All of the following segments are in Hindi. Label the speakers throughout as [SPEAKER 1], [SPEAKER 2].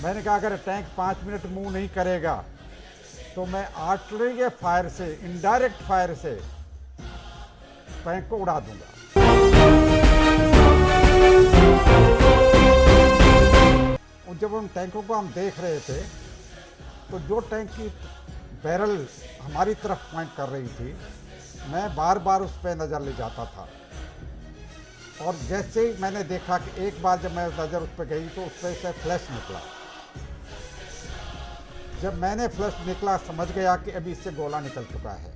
[SPEAKER 1] मैंने कहा अगर टैंक 5 मिनट मूव नहीं करेगा तो मैं आर्टिलरी के फायर से, इनडायरेक्ट फायर से टैंक को उड़ा दूंगा। और जब उन टैंकों को हम देख रहे थे तो जो टैंक की बैरल हमारी तरफ पॉइंट कर रही थी, मैं बार बार उस पर नज़र ले जाता था। और जैसे ही मैंने देखा कि एक बार जब मैं नज़र उस पर गई तो उस पर से फ्लैश निकला। जब मैंने फ्लैश निकला समझ गया कि अभी इससे गोला निकल चुका है।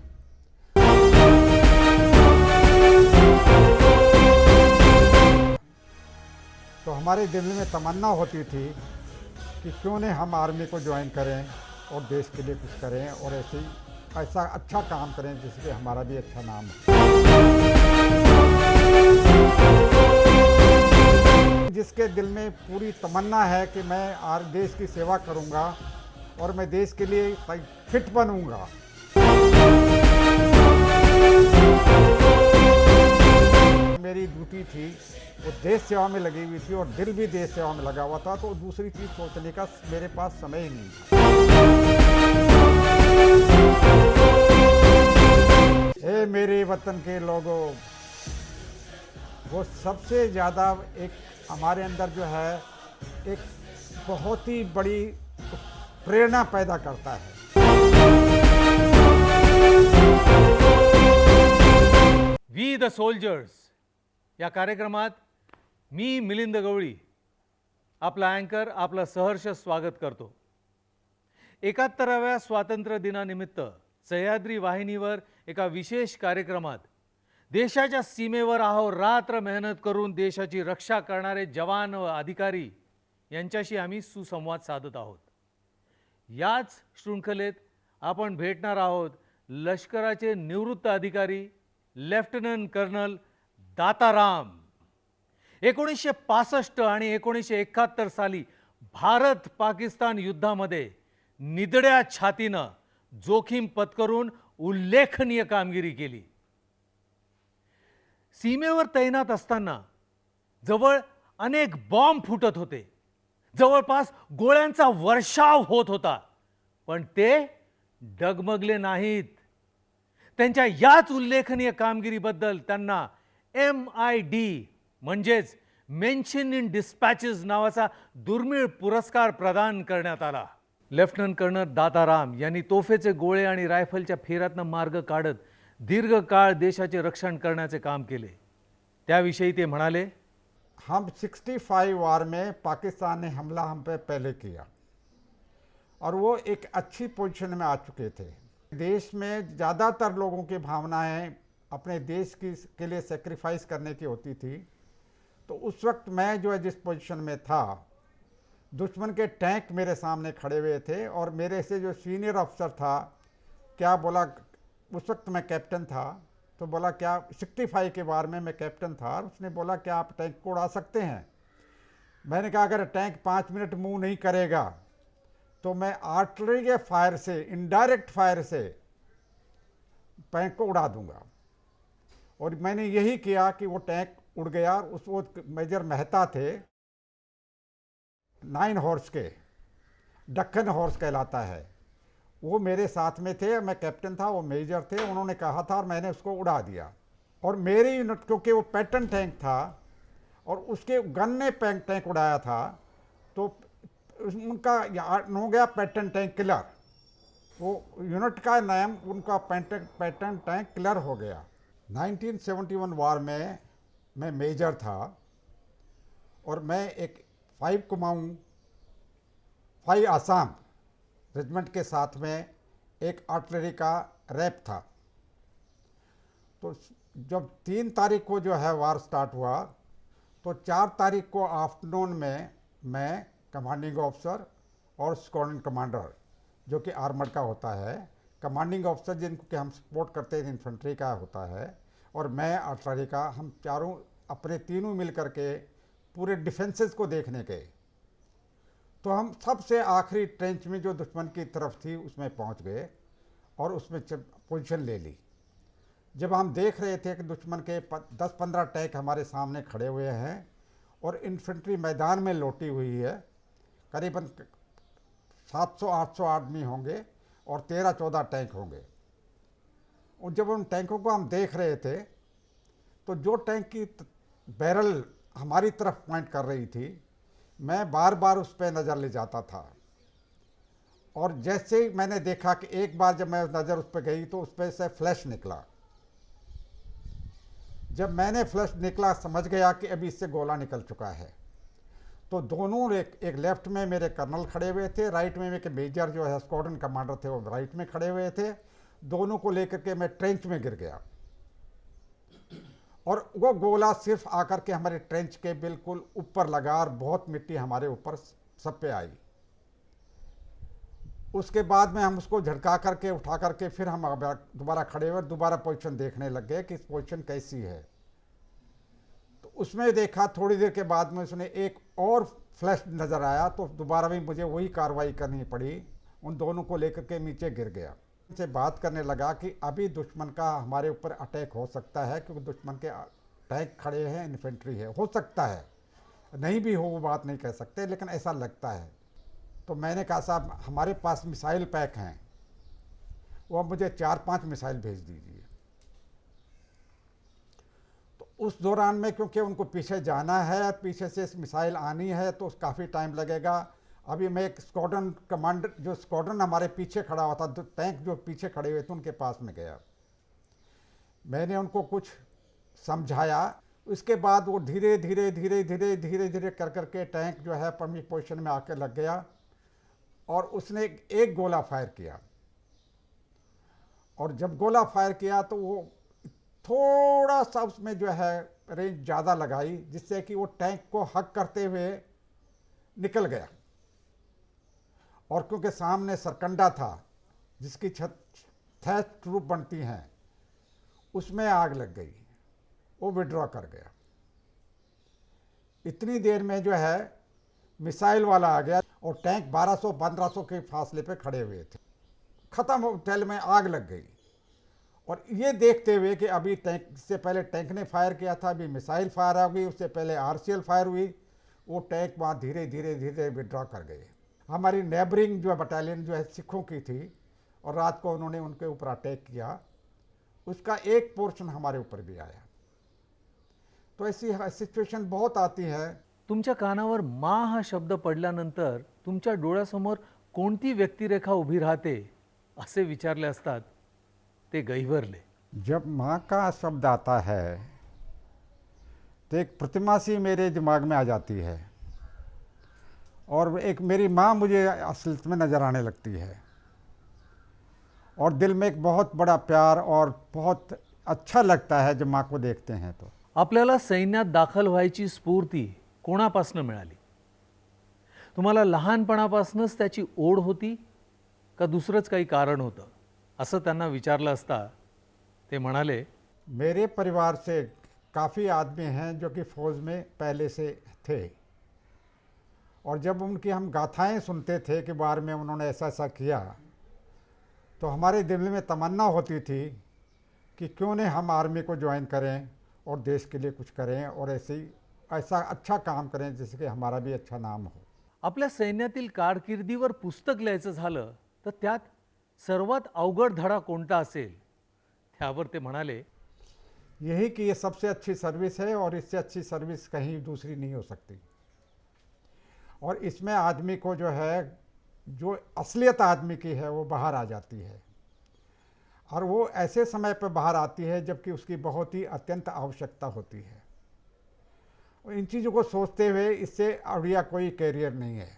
[SPEAKER 1] तो हमारे दिल में तमन्ना होती थी कि क्यों नहीं हम आर्मी को ज्वाइन करें और देश के लिए कुछ करें और ऐसा अच्छा काम करें जिससे हमारा भी अच्छा नाम हो। जिसके दिल में पूरी तमन्ना है कि मैं देश की सेवा करूंगा और मैं देश के लिए फिट बनूंगा। मेरी ड्यूटी थी वो देश सेवा में लगी हुई थी और दिल भी देश सेवा में लगा हुआ था, तो दूसरी चीज सोचने का मेरे पास समय ही नहीं था। हे मेरे वतन के लोगों, वो सबसे ज़्यादा एक हमारे अंदर जो है एक बहुत ही बड़ी प्रेरणा पैदा करता है।
[SPEAKER 2] वी द सोल्जर्स या कार्यक्रमात मी मिलिंद गवळी आपला अँकर, आपलं सहर्ष स्वागत करतो। 71व्या स्वातंत्र्य दिनानिमित्त सह्याद्री वाहिनीवर एका विशेष कार्यक्रमात देशाच्या सीमेवर अहोरात्र मेहनत करून देशाची रक्षा करणारे जवान व अधिकारी यांच्याशी आम्ही सुसंवाद साधत आहोत। याच शृंखलेत आपण भेटणार आहोत लष्कराचे निवृत्त अधिकारी लेफ्टनंट कर्नल दाताराम। 1965 आणि 1971 साली भारत पाकिस्तान युद्धामध्ये निधड्या छातीनं जोखीम पत्करून उल्लेखनीय कामगिरी केली। सीमेवर तैनात असताना जवळ अनेक बॉम्ब फुटत होते, जवळपास गोळ्यांचा वर्षाव होत होता, पण ते डगमगले नाहीत। त्यांच्या याच उल्लेखनीय कामगिरीबद्दल त्यांना MID म्हणजेच मेन्शन इन डिस्पॅचेस नावाचा दुर्मिळ पुरस्कार प्रदान करण्यात आला। लेफ्टनंट कर्नल दाताराम यांनी तोफेचे गोळे आणि रायफलच्या फेऱ्यातनं मार्ग काढत दीर्घकाळ देशाचे रक्षण करण्याचे काम केले। त्याविषयी ते म्हणाले,
[SPEAKER 1] हम 65 वार में पाकिस्तान ने हमला हम पे पहले किया और वो एक अच्छी पोजीशन में आ चुके थे। देश में ज़्यादातर लोगों की भावनाएं अपने देश के लिए सेक्रीफाइस करने की होती थी। तो उस वक्त मैं जो है जिस पोजीशन में था, दुश्मन के टैंक मेरे सामने खड़े हुए थे और मेरे से जो सीनियर अफसर था क्या बोला, उस वक्त मैं कैप्टन था, तो बोला क्या 65 के बार में मैं कैप्टन था, उसने बोला क्या आप टैंक को उड़ा सकते हैं। मैंने कहा अगर टैंक 5 मिनट मूव नहीं करेगा तो मैं आर्टिलरी के फायर से, इनडायरेक्ट फायर से टैंक को उड़ा दूंगा। और मैंने यही किया कि वो टैंक उड़ गया। उस वो मेजर मेहता थे, 9 हॉर्स के, दक्कन हॉर्स कहलाता है, वो मेरे साथ में थे। मैं कैप्टन था, वो मेजर थे, उन्होंने कहा था और मैंने उसको उड़ा दिया। और मेरी यूनिट, क्योंकि वो पैटर्न टैंक था और उसके गन ने टैंक उड़ाया था, तो उनका हो गया पैटर्न टैंक किलर। वो यूनिट का नाम उनका पैटर्न टैंक किलर हो गया। 1971 वार में मैं मेजर था और मैं एक 5 कुमाऊं 5 आसाम रेजिमेंट के साथ में एक आर्टिलरी का रैप था। तो जब 3 तारीख को जो है वार स्टार्ट हुआ तो 4 तारीख को आफ्टरनून में मैं, कमांडिंग ऑफिसर और स्क्वाड्रन कमांडर जो कि आर्मर का होता है, कमांडिंग ऑफिसर जिनको कि हम सपोर्ट करते हैं इन्फेंट्री का होता है, और मैं आर्टिलरी का, हम चारों अपने तीनों मिल करके पूरे डिफेंसेस को देखने गए। तो हम सबसे आखिरी ट्रेंच में जो दुश्मन की तरफ थी उसमें पहुंच गए और उसमें पोजीशन ले ली। जब हम देख रहे थे कि दुश्मन के 10-15 टैंक हमारे सामने खड़े हुए हैं और इन्फेंट्री मैदान में लौटी हुई है, करीबन 700-800 आदमी होंगे और 13-14 टैंक होंगे। और जब उन टैंकों को हम देख रहे थे तो जो टैंक की बैरल हमारी तरफ पॉइंट कर रही थी, मैं बार बार उस पर नज़र ले जाता था। और जैसे ही मैंने देखा कि एक बार जब मैं नज़र उस पर गई तो उस पर से फ्लैश निकला। जब मैंने फ्लैश निकला समझ गया कि अभी इससे गोला निकल चुका है। तो दोनों एक लेफ्ट में मेरे कर्नल खड़े हुए थे, राइट में मेरे मेजर जो है स्क्वाड्रन कमांडर थे वो राइट में खड़े हुए थे। दोनों को लेकर के मैं ट्रेंच में गिर गया और वो गोला सिर्फ आकर के हमारे ट्रेंच के बिल्कुल ऊपर लगा और बहुत मिट्टी हमारे ऊपर सब पे आई। उसके बाद में हम उसको झटका करके उठा करके फिर हम दोबारा खड़े हुए, दोबारा पोजीशन देखने लग गए कि पोजीशन कैसी है। तो उसमें देखा थोड़ी देर के बाद में उसने एक और फ्लैश नज़र आया, तो दोबारा भी मुझे वही कार्रवाई करनी पड़ी। उन दोनों को लेकर के नीचे गिर गया। से बात करने लगा कि अभी दुश्मन का हमारे ऊपर अटैक हो सकता है, क्योंकि दुश्मन के टैंक खड़े हैं, इन्फेंट्री है, हो सकता है, नहीं भी हो वो बात नहीं कह सकते, लेकिन ऐसा लगता है। तो मैंने कहा साहब हमारे पास मिसाइल पैक हैं, वो मुझे 4-5 मिसाइल भेज दीजिए। तो उस दौरान में क्योंकि उनको पीछे जाना है, पीछे से मिसाइल आनी है, तो काफ़ी टाइम लगेगा। अभी मैं एक स्क्वाड्रन कमांडर, जो स्क्वाड्रन हमारे पीछे खड़ा हुआ था, टैंक जो पीछे खड़े हुए थे उनके पास में गया। मैंने उनको कुछ समझाया। उसके बाद वो धीरे धीरे धीरे धीरे धीरे धीरे कर करके टैंक जो है अपनी पोजीशन में आके लग गया और उसने एक गोला फायर किया। और जब गोला फायर किया तो वो थोड़ा सा उसमें जो है रेंज ज़्यादा लगाई, जिससे कि वो टैंक को हक करते हुए निकल गया। और क्योंकि सामने सरकंडा था जिसकी छत थैच ट्रूप बनती हैं, उसमें आग लग गई, वो विड्रॉ कर गया। इतनी देर में जो है मिसाइल वाला आ गया और टैंक 1200-1500 के फासले पे खड़े हुए थे। ख़त्म हो टेल में आग लग गई। और ये देखते हुए कि अभी टैंक से पहले टैंक ने फायर किया था, अभी मिसाइल फायर हो गई, उससे पहले आरसीएल फायर हुई, वो टैंक वहाँ धीरे धीरे धीरे विड्रॉ कर गए। हमारी नेबरिंग जो बटालियन जो है सिखों की थी और रात को उन्होंने उनके ऊपर अटैक किया, उसका एक पोर्शन हमारे ऊपर भी आया। तो ऐसी सिच्युएशन बहुत आती है।
[SPEAKER 2] तुमच्या कानावर माँ हा शब्द पडल्यानंतर तुमच्या डोळ्यासमोर कोणती व्यक्तिरेखा उभी राहते असे विचारले असतात ते गहिवरले।
[SPEAKER 1] जब माँ का शब्द आता है तो एक प्रतिमा सी मेरे दिमाग में आ जाती है और एक मेरी माँ मुझे असलियत में नज़र आने लगती है और दिल में एक बहुत बड़ा प्यार और बहुत अच्छा लगता है जब माँ को देखते हैं। तो
[SPEAKER 2] आपल्याला सैन्यात दाखल व्हायची स्फूर्ती कोणापासून मिळाली? तुम्हाला लहानपणापासूनच त्याची ओढ होती का दुसरंच काही कारण होतं? असं त्यांना विचारलं असता ते म्हणाले,
[SPEAKER 1] मेरे परिवार से काफ़ी आदमी हैं जो कि फ़ौज में पहले से थे और जब उनकी हम गाथाएं सुनते थे कि बार में उन्होंने ऐसा ऐसा किया, तो हमारे दिल में तमन्ना होती थी कि क्यों नहीं हम आर्मी को ज्वाइन करें और देश के लिए कुछ करें और ऐसा अच्छा काम करें जिससे कि हमारा भी अच्छा नाम हो।
[SPEAKER 2] आपल्या सैन्यातील कारकिर्दीवर पुस्तक लिहायचं झालं तर त्यात सर्वात अवघड धडा कोणता असेल? त्यावर ते म्हणाले,
[SPEAKER 1] यही कि ये सबसे अच्छी सर्विस है और इससे अच्छी सर्विस कहीं दूसरी नहीं हो सकती। और इसमें आदमी को जो है, जो असलियत आदमी की है वो बाहर आ जाती है और वो ऐसे समय पर बाहर आती है जबकि उसकी बहुत ही अत्यंत आवश्यकता होती है। और इन चीज़ों को सोचते हुए इससे बढ़िया कोई कैरियर नहीं है।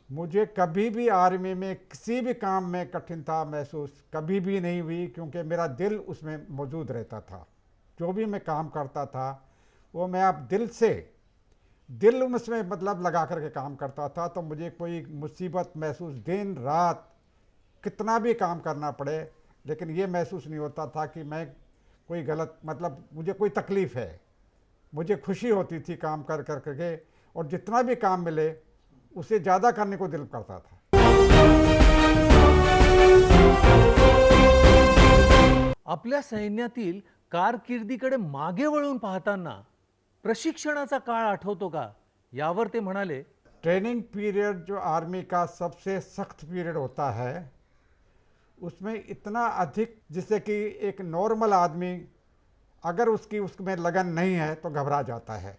[SPEAKER 1] मुझे कभी भी आर्मी में किसी भी काम में कठिनता महसूस कभी भी नहीं हुई, क्योंकि मेरा दिल उसमें मौजूद रहता था। जो भी मैं काम करता था वो मैं अब दिल से दिल उसमें मतलब लगा करके काम करता था। तो मुझे कोई मुसीबत महसूस, दिन रात कितना भी काम करना पड़े, लेकिन ये महसूस नहीं होता था कि मैं कोई गलत, मतलब मुझे कोई तकलीफ़ है। मुझे खुशी होती थी काम कर कर करके, और जितना भी काम मिले उसे ज़्यादा करने को दिल करता था।
[SPEAKER 2] आपल्या सैन्यातील कारकिर्दीकडे मागे वळून पाहताना प्रशिक्षणाचा काळ आठवतो का, यावर ते म्हणाले,
[SPEAKER 1] ट्रेनिंग पीरियड जो आर्मी का सबसे सख्त पीरियड होता है, उसमें इतना अधिक, जिससे कि एक नॉर्मल आदमी अगर उसमें लगन नहीं है तो घबरा जाता है,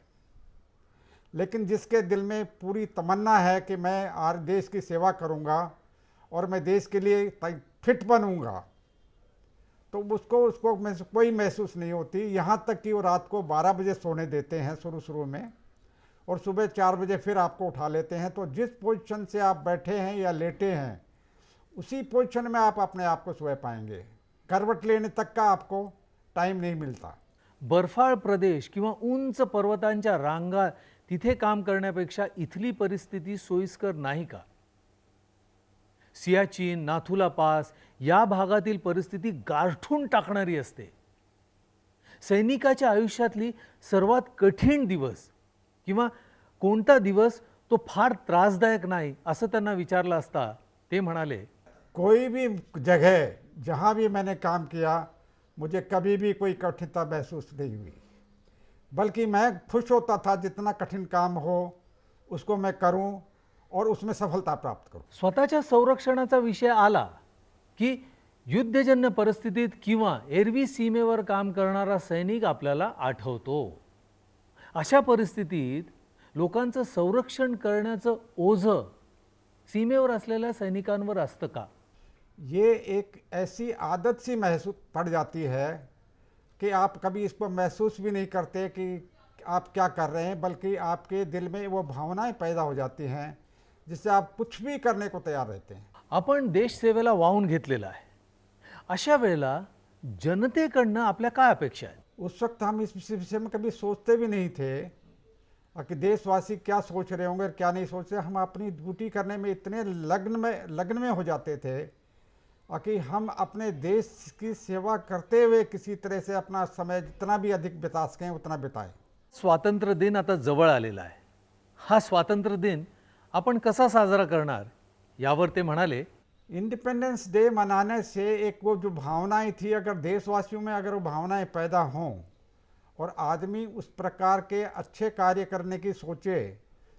[SPEAKER 1] लेकिन जिसके दिल में पूरी तमन्ना है कि मैं देश की सेवा करूंगा और मैं देश के लिए फिट बनूंगा, तो उसको कोई महसूस नहीं होती। यहाँ तक कि वो रात को 12 बजे सोने देते हैं शुरू में, और सुबह 4 बजे फिर आपको उठा लेते हैं। तो जिस पोजीशन से आप बैठे हैं या लेटे हैं, उसी पोजीशन में आप अपने आप को सोए पाएंगे। करवट लेने तक का आपको टाइम नहीं मिलता।
[SPEAKER 2] बर्फाळ प्रदेश किंवा उंच पर्वतांच्या रांगा तिथे काम करण्यापेक्षा इथली परिस्थिती सोयीस्कर नाही का? सियाचीन, नाथुला पास या भागातील परिस्थिती गारठून टाकणारी असते. सैनिकाच्या आयुष्यातली सर्वात कठीण दिवस किंवा कोणता दिवस तो फार त्रासदायक नाही असं त्यांना विचारलं असता ते म्हणाले,
[SPEAKER 1] कोई भी जगह जहाँ भी मैंने काम किया, मुझे कभी भी कोई कठिनता महसूस नहीं हुई, बल्कि मैं खुश होता था जितना कठिन काम हो उसको मैं करूं और उसमें सफलता प्राप्त करूं।
[SPEAKER 2] स्वतःच्या संरक्षणाचा विषय आला की युद्धजन्य परिस्थितीत किंवा एरवी सीमेवर काम करणारा सैनिक आपल्याला आठवतो. अशा परिस्थितीत लोकांचं संरक्षण करण्याचं ओझं सीमेवर असलेल्या सैनिकांवर असतं का?
[SPEAKER 1] ये एक ऐसी आदत सी महसूस पड़ जाती है कि आप कभी इसको महसूस भी नहीं करते कि आप क्या कर रहे हैं, बल्कि आपके दिल में वो भावनाएं पैदा हो जाती हैं जिससे आप कुछ भी करने को तैयार रहते हैं।
[SPEAKER 2] आपण देश सेवेला वाहून घेतलेला आहे. अशा वेळेला जनतेकडनं आपल्या काय अपेक्षा आहेत?
[SPEAKER 1] उस वक्त हम इस विषय में कभी सोचते भी नहीं थे कि देशवासी क्या सोच रहे होंगे, क्या नहीं सोच रहे। हम अपनी ड्यूटी करने में इतने लग्न में हो जाते थे कि हम अपने देश की सेवा करते हुए किसी तरह से अपना समय जितना भी अधिक बिता सकें उतना बिताएं।
[SPEAKER 2] स्वातंत्र्य दिन आता जवळ आलेला आहे. हा स्वातंत्र्य दिन आपण कसा साजरा करणार, यावर ते म्हणाले,
[SPEAKER 1] इंडिपेंडेंस डे मनाने से एक वो जो भावनाएं थी, अगर देशवासियों में अगर वो भावनाएं पैदा हों और आदमी उस प्रकार के अच्छे कार्य करने की सोचे,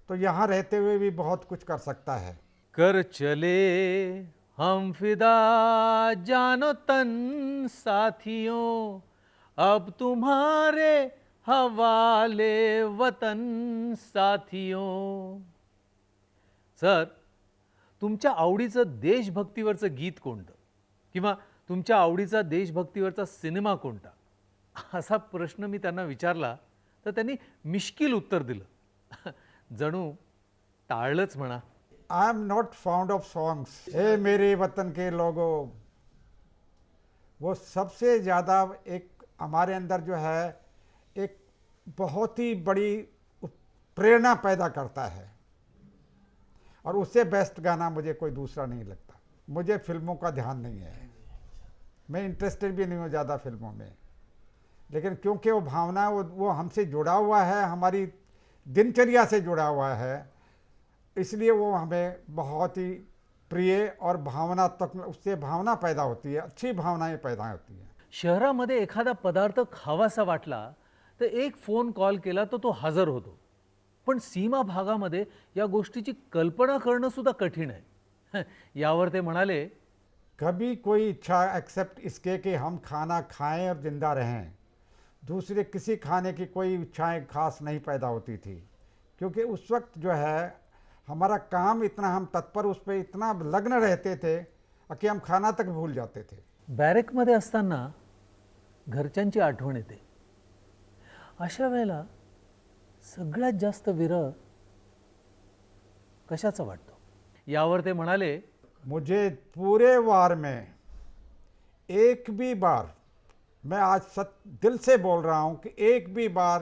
[SPEAKER 1] तो यहाँ रहते हुए भी बहुत कुछ कर सकता है।
[SPEAKER 2] कर चले हम फिदा जानो तन साथियों, अब तुम्हारे हवाले वतन साथियों. सर, तुमच्या आवडीचं देशभक्तीवरचं गीत कोणतं किंवा तुमच्या आवडीचा देशभक्तीवरचा सिनेमा कोणता, असा प्रश्न मी त्यांना विचारला तर त्यांनी मिश्किल उत्तर दिलं. जणू टाळलंच म्हणा.
[SPEAKER 1] I am not fond of songs. ए मेरे वतन के लोगों, वो सबसे ज़्यादा एक हमारे अंदर जो है एक बहुत ही बड़ी प्रेरणा पैदा करता है, और उससे बेस्ट गाना मुझे कोई दूसरा नहीं लगता। मुझे फिल्मों का ध्यान नहीं है, मैं इंटरेस्टेड भी नहीं हूँ ज़्यादा फिल्मों में, लेकिन क्योंकि वो भावना वो हमसे जुड़ा हुआ है, हमारी दिनचर्या से जुड़ा हुआ है, इसलिए वो हमें बहुत ही प्रिय और भावनात्मक, उससे भावना पैदा होती है, अच्छी भावनाएं पैदा होती हैं।
[SPEAKER 2] शहरामध्ये एखादा पदार्थ खावासा वाटला तर एक फोन कॉल केला तर तो हजर होतो. पण सीमा भागामध्ये या गोष्टीची कल्पना करणं सुद्धा कठीण आहे. यावर ते म्हणाले,
[SPEAKER 1] कभी कोई इच्छा एक्सेप्ट इसके कि हम खाना खाएं और जिंदा रहें, दूसरे किसी खाने की कोई इच्छाएं खास नहीं पैदा होती थी, क्योंकि उस वक्त जो है हमारा काम इतना, हम तत्पर उस पर इतना लग्न रहते थे कि हम खाना तक भूल जाते थे।
[SPEAKER 2] बॅरेकमध्ये असताना घरच्यांची आठवण येते. अशा वेळेला सगळ्यात जास्त विरह कशाचा वाटतो? यावर ते म्हणाले,
[SPEAKER 1] मुझे पूरे वार में एक भी बार, मैं आज दिल से बोल रहा हूँ कि एक भी बार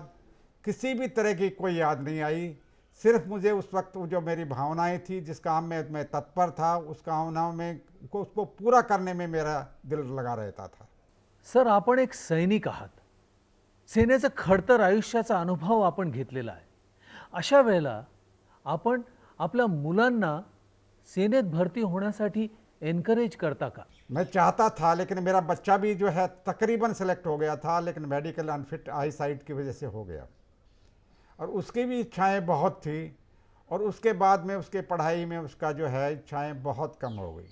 [SPEAKER 1] किसी भी तरह की कोई याद नहीं आई। सिर्फ मुझे उस वक्त वो जो मेरी भावनाएं थी, जिस काम में मैं तत्पर था, उस कामनाओं में उसको पूरा करने में मेरा दिल लगा रहता था।
[SPEAKER 2] सर, आपण एक सैनिक आहात. सेनेचं खडतर आयुष्याचा अनुभव आपण घेतलेला आहे. अशा वेळेला आपण आपल्या मुलांना सेनेत भरती होण्यासाठी एनकरेज करता का?
[SPEAKER 1] मैं चाहता था, लेकिन मेरा बच्चा भी जो है तकरीबन सेलेक्ट हो गया था, लेकिन मेडिकल अनफिट आई साइट की वजह से हो गया। और उसकी भी इच्छाएं बहुत थी, और उसके बाद में उसके पढ़ाई में उसका जो है इच्छाएं बहुत कम हो गई,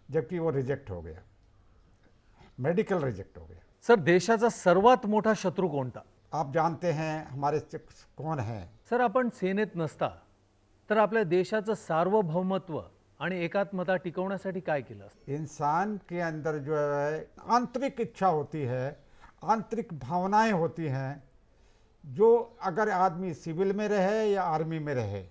[SPEAKER 1] जबकि वो रिजेक्ट हो गया, मेडिकल रिजेक्ट हो गया।
[SPEAKER 2] सर, देशाचा सर्वात मोठा शत्रू कोणता?
[SPEAKER 1] आप जानते हैं हमारे कौन हैं?
[SPEAKER 2] सर, आपण सेनेत नसता तर आपल्या देशाचं सार्वभौमत्व आणि एकात्मता टिकवण्यासाठी काय केलं असतं?
[SPEAKER 1] इंसान के अंदर जो है आंतरिक इच्छा होती है, आंतरिक भावनाएं होती हैं, जो अगर आदमी सिविल में रहे या आर्मी में रहे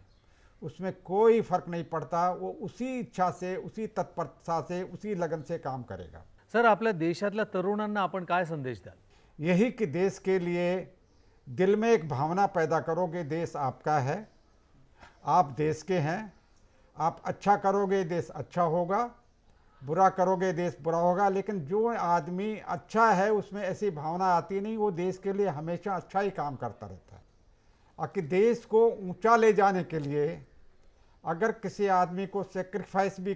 [SPEAKER 1] उसमें कोई फर्क नहीं पड़ता, वो उसी इच्छा से, उसी तत्परता से, उसी लगन से काम करेगा।
[SPEAKER 2] सर, आपल्या देशातल्या तरुणांना आपण काय संदेश द्याल?
[SPEAKER 1] यही कि देश के लिए दिल में एक भावना पैदा करोगे, देश आपका है, आप देश के हैं, आप अच्छा करोगे देश अच्छा होगा, बुरा करोगे देश बुरा होगा। लेकिन जो आदमी अच्छा है उसमें ऐसी भावना आती नहीं, वो देश के लिए हमेशा अच्छा ही काम करता रहता है। और कि देश को ऊंचा ले जाने के लिए अगर किसी आदमी को सेक्रीफाइस भी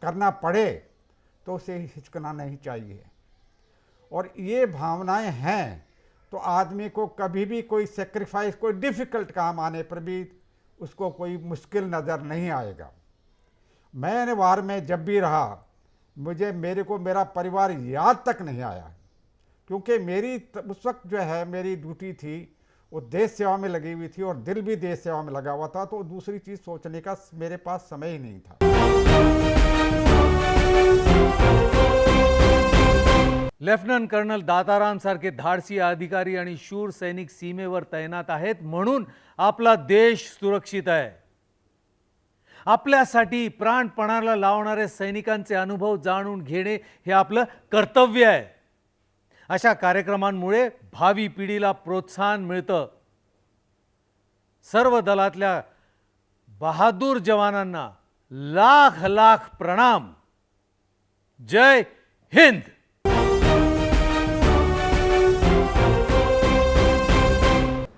[SPEAKER 1] करना पड़े तो उसे हिचकना नहीं चाहिए। और ये भावनाएं हैं तो आदमी को कभी भी कोई सेक्रीफाइस, कोई डिफ़िकल्ट काम आने पर भी उसको कोई मुश्किल नज़र नहीं आएगा। मैंने वार में जब भी रहा, मेरे को मेरा परिवार याद तक नहीं आया, क्योंकि मेरी उस वक्त जो है मेरी ड्यूटी थी वो देश सेवा में लगी हुई थी, और दिल भी देश सेवा में लगा हुआ था, तो दूसरी चीज़ सोचने का मेरे पास समय ही नहीं था।
[SPEAKER 2] लेफ्टनंट कर्नल दाताराम सारखे धाडसी अधिकारी आणि शूर सैनिक सीमेवर तैनात आहेत म्हणून आपला देश सुरक्षित आहे। आपल्यासाठी प्राणपणाला लावणारे सैनिकांचे अनुभव जाणून घेणे हे आपलं कर्तव्य आहे। अशा कार्यक्रमांमुळे भावी पिढीला प्रोत्साहन मिळतं। सर्व दलातल्या बहादूर जवानांना लाख लाख प्रणाम। जय हिंद।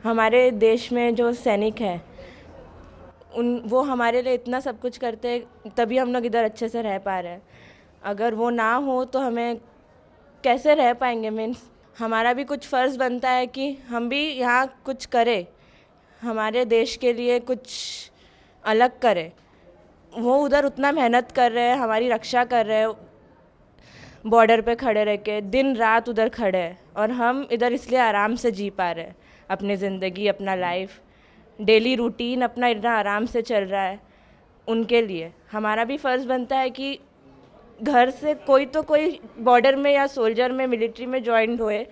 [SPEAKER 3] हमारे देश में जो सैनिक हैं वो हमारे लिए इतना सब कुछ करते हैं, तभी हम लोग इधर अच्छे से रह पा रहे हैं। अगर वो ना हो तो हमें कैसे रह पाएंगे। मीन्स हमारा भी कुछ फ़र्ज़ बनता है कि हम भी यहाँ कुछ करें, हमारे देश के लिए कुछ अलग करें। वो उधर उतना मेहनत कर रहे हैं, हमारी रक्षा कर रहे हैं, बॉर्डर पे खड़े रह के दिन रात उधर खड़े हैं, और हम इधर इसलिए आराम से जी पा रहे हैं अपनी ज़िंदगी, अपना लाइफ, डेली रूटीन अपना इतना आराम से चल रहा है। उनके लिए हमारा भी फ़र्ज़ बनता है कि घर से कोई तो कोई बॉर्डर में या सोल्जर में, मिलिट्री में जॉइंट होए।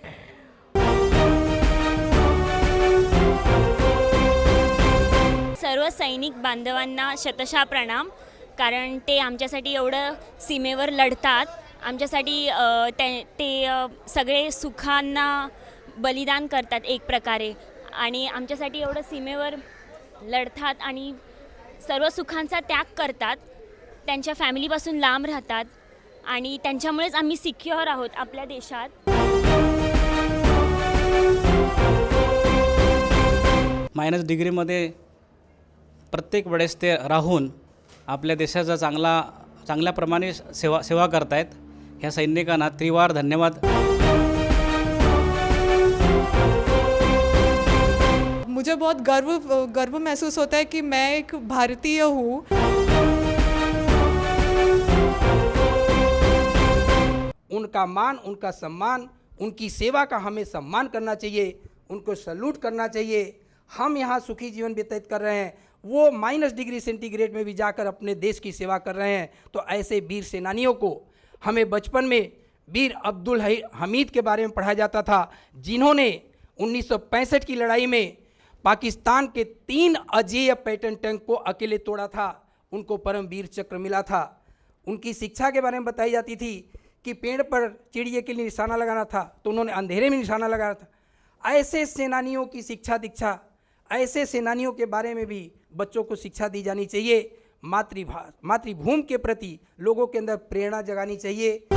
[SPEAKER 4] सर्व सैनिक बांधवांना शतशः प्रणाम, कारण ते आमच्यासाठी एवढं सीमेवर लढतात, आमच्यासाठी ते सगळे सुखांना बलिदान करतात एक प्रकारे, आणि आमच्यासाठी एवढं सीमेवर लढतात आणि सर्व सुखांचा त्याग करतात, त्यांच्या फॅमिलीपासून लांब राहतात, आणि त्यांच्यामुळेच आम्ही सिक्युअर आहोत आपल्या देशात।
[SPEAKER 5] मायनस डिग्रीमध्ये प्रत्येक वेळेस ते राहून आपल्या देशाचा चांगल्याप्रमाणे सेवा करतायत। ह्या सैनिकांना त्रिवार धन्यवाद।
[SPEAKER 6] मुझे बहुत गर्व महसूस होता है कि मैं एक भारतीय हूँ।
[SPEAKER 7] उनका मान, उनका सम्मान, उनकी सेवा का हमें सम्मान करना चाहिए, उनको सैल्यूट करना चाहिए। हम यहाँ सुखी जीवन व्यतीत कर रहे हैं, वो माइनस डिग्री सेंटीग्रेड में भी जाकर अपने देश की सेवा कर रहे हैं। तो ऐसे वीर सेनानियों को हमें बचपन में वीर अब्दुल हमीद के बारे में पढ़ाया जाता था, जिन्होंने 1965 की लड़ाई में पाकिस्तान के 3 अजेय पैटर्न टैंक को अकेले तोड़ा था। उनको परमवीर चक्र मिला था। उनकी शिक्षा के बारे में बताई जाती थी कि पेड़ पर चिड़िए के लिए निशाना लगाना था तो उन्होंने अंधेरे में निशाना लगाया था। ऐसे सेनानियों की शिक्षा दीक्षा, ऐसे सेनानियों के बारे में भी बच्चों को शिक्षा दी जानी चाहिए। मातृभूमि के प्रति लोगों के अंदर प्रेरणा जगानी चाहिए।